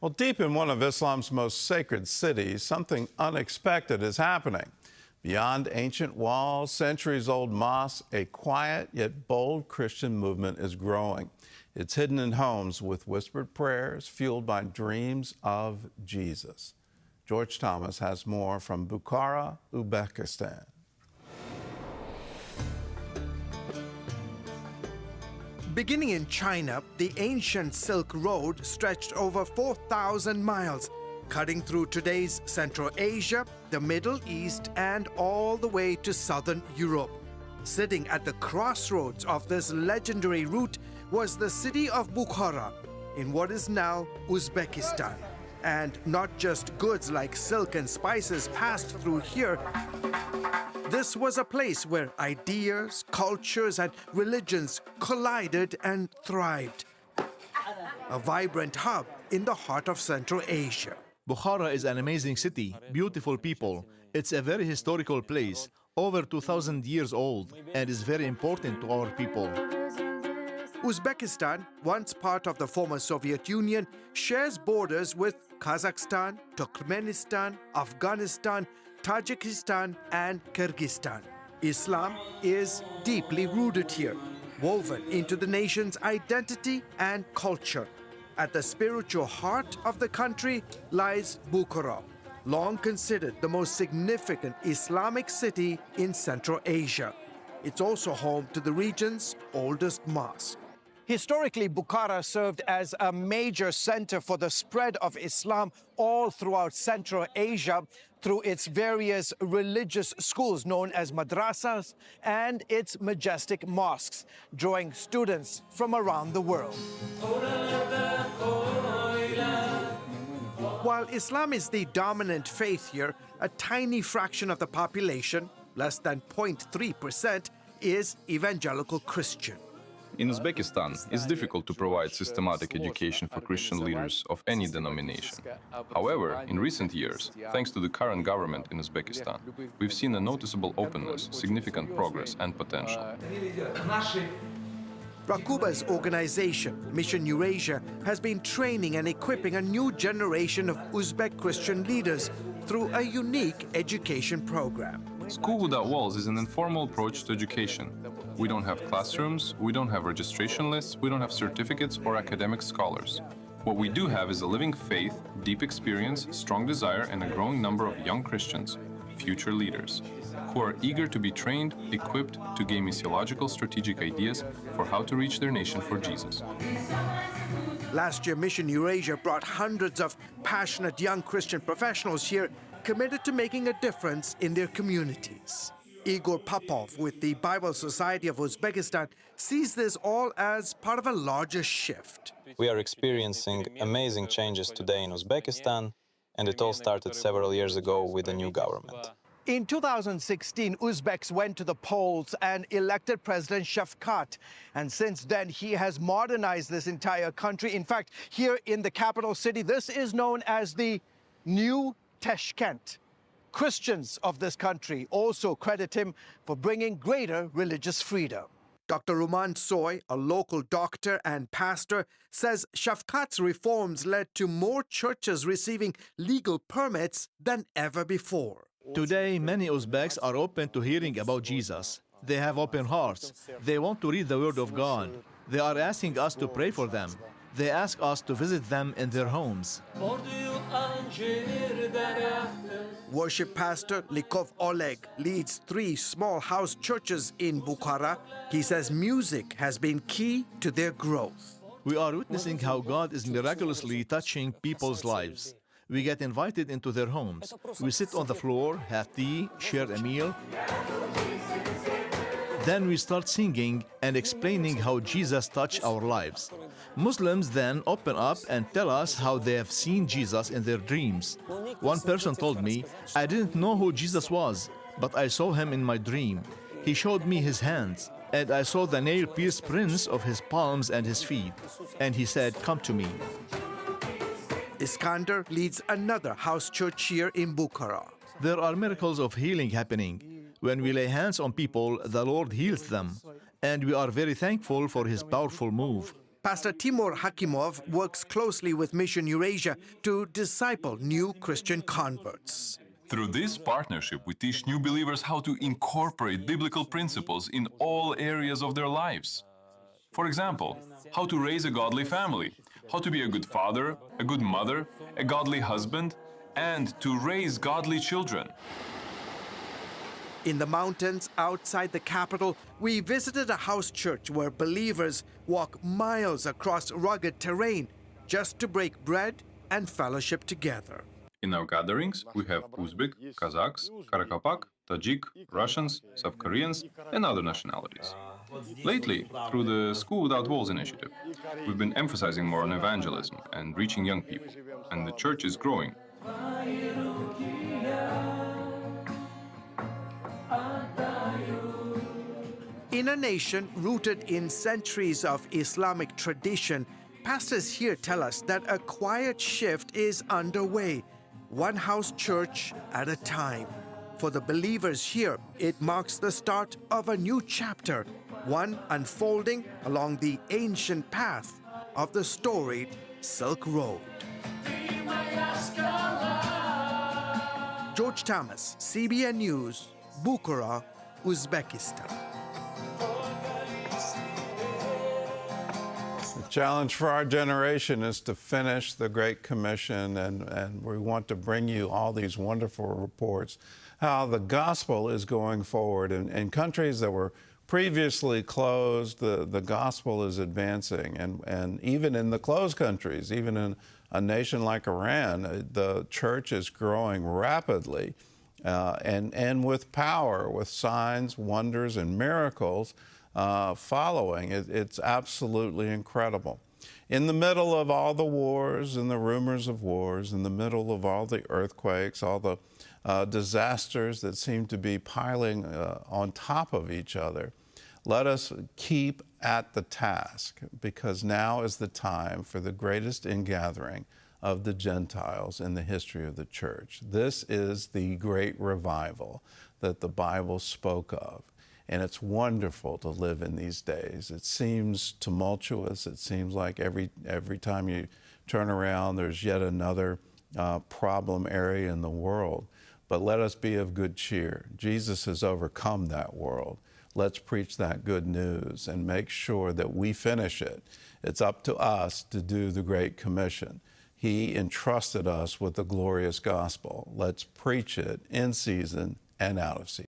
Well, deep in one of Islam's most sacred cities, something unexpected is happening. Beyond ancient walls, centuries-old mosques, a quiet yet bold Christian movement is growing. It's hidden in homes with whispered prayers fueled by dreams of Jesus. George Thomas has more from Bukhara, Uzbekistan. Beginning in China, the ancient Silk Road stretched over 4,000 miles, cutting through today's Central Asia, the Middle East, and all the way to southern Europe. Sitting at the crossroads of this legendary route was the city of Bukhara, in what is now Uzbekistan. And not just goods like silk and spices passed through here. This was a place where ideas, cultures, and religions collided and thrived. A vibrant hub in the heart of Central Asia. Bukhara is an amazing city, beautiful people. It's a very historical place, over 2,000 years old, and is very important to our people. Uzbekistan, once part of the former Soviet Union, shares borders with Kazakhstan, Turkmenistan, Afghanistan, Tajikistan, and Kyrgyzstan. Islam is deeply rooted here, woven into the nation's identity and culture. At the spiritual heart of the country lies Bukhara, long considered the most significant Islamic city in Central Asia. It's also home to the region's oldest mosque. Historically, Bukhara served as a major center for the spread of Islam all throughout Central Asia through its various religious schools known as madrasas and its majestic mosques, drawing students from around the world. While Islam is the dominant faith here, a tiny fraction of the population, less than 0.3%, is evangelical Christian. In Uzbekistan, it's difficult to provide systematic education for Christian leaders of any denomination. However, in recent years, thanks to the current government in Uzbekistan, we've seen a noticeable openness, significant progress and potential. Rakuba's organization, Mission Eurasia, has been training and equipping a new generation of Uzbek Christian leaders through a unique education program. School Without Walls is an informal approach to education. We don't have classrooms, we don't have registration lists, we don't have certificates or academic scholars. What we do have is a living faith, deep experience, strong desire, and a growing number of young Christians, future leaders, who are eager to be trained, equipped to gain missiological strategic ideas for how to reach their nation for Jesus. Last year, Mission Eurasia brought hundreds of passionate young Christian professionals here, committed to making a difference in their communities. Igor Popov with the Bible Society of Uzbekistan sees this all as part of a larger shift. We are experiencing amazing changes today in Uzbekistan, and it all started several years ago with the new government. In 2016, Uzbeks went to the polls and elected President Shafkat. And since then, he has modernized this entire country. In fact, here in the capital city, this is known as the New Tashkent. Christians of this country also credit him for bringing greater religious freedom. Dr. Ruman Soy, a local doctor and pastor, says Shafkat's reforms led to more churches receiving legal permits than ever before. Today, many Uzbeks are open to hearing about Jesus. They have open hearts. They want to read the Word of God. They are asking us to pray for them. They ask us to visit them in their homes. Worship pastor Likov Oleg leads 3 small house churches in Bukhara. He says music has been key to their growth. We are witnessing how God is miraculously touching people's lives. We get invited into their homes. We sit on the floor, have tea, share a meal. Then we start singing and explaining how Jesus touched our lives. Muslims then open up and tell us how they have seen Jesus in their dreams. One person told me, "I didn't know who Jesus was, but I saw him in my dream. He showed me his hands, and I saw the nail-pierced prints of his palms and his feet. And he said, 'Come to me.'" Iskander leads another house church here in Bukhara. There are miracles of healing happening. When we lay hands on people, the Lord heals them. And we are very thankful for his powerful move. Pastor Timur Hakimov works closely with Mission Eurasia to disciple new Christian converts. Through this partnership, we teach new believers how to incorporate biblical principles in all areas of their lives. For example, how to raise a godly family, how to be a good father, a good mother, a godly husband, and to raise godly children. In the mountains outside the capital, we visited a house church where believers walk miles across rugged terrain just to break bread and fellowship together. In our gatherings, we have Uzbek, Kazakhs, Karakalpak, Tajik, Russians, South Koreans, and other nationalities. Lately, through the School Without Walls initiative, we've been emphasizing more on evangelism and reaching young people, and the church is growing. In a nation rooted in centuries of Islamic tradition, pastors here tell us that a quiet shift is underway, one house church at a time. For the believers here, it marks the start of a new chapter, one unfolding along the ancient path of the storied Silk Road. George Thomas, CBN News, Bukhara, Uzbekistan. The challenge for our generation is to finish the Great Commission, and we want to bring you all these wonderful reports how the gospel is going forward. In countries that were previously closed, the gospel is advancing. And even in the closed countries, even in a nation like Iran, the church is growing rapidly and with power, with signs, wonders, and miracles following. It's absolutely incredible. In the middle of all the wars and the rumors of wars, in the middle of all the earthquakes, all the disasters that seem to be piling on top of each other, let us keep at the task, because now is the time for the greatest ingathering of the Gentiles in the history of the church. This is the great revival that the Bible spoke of. And it's wonderful to live in these days. It seems tumultuous. It seems like every time you turn around, there's yet another problem area in the world. But let us be of good cheer. Jesus has overcome that world. Let's preach that good news and make sure that we finish it. It's up to us to do the Great Commission. He entrusted us with the glorious gospel. Let's preach it in season and out of season.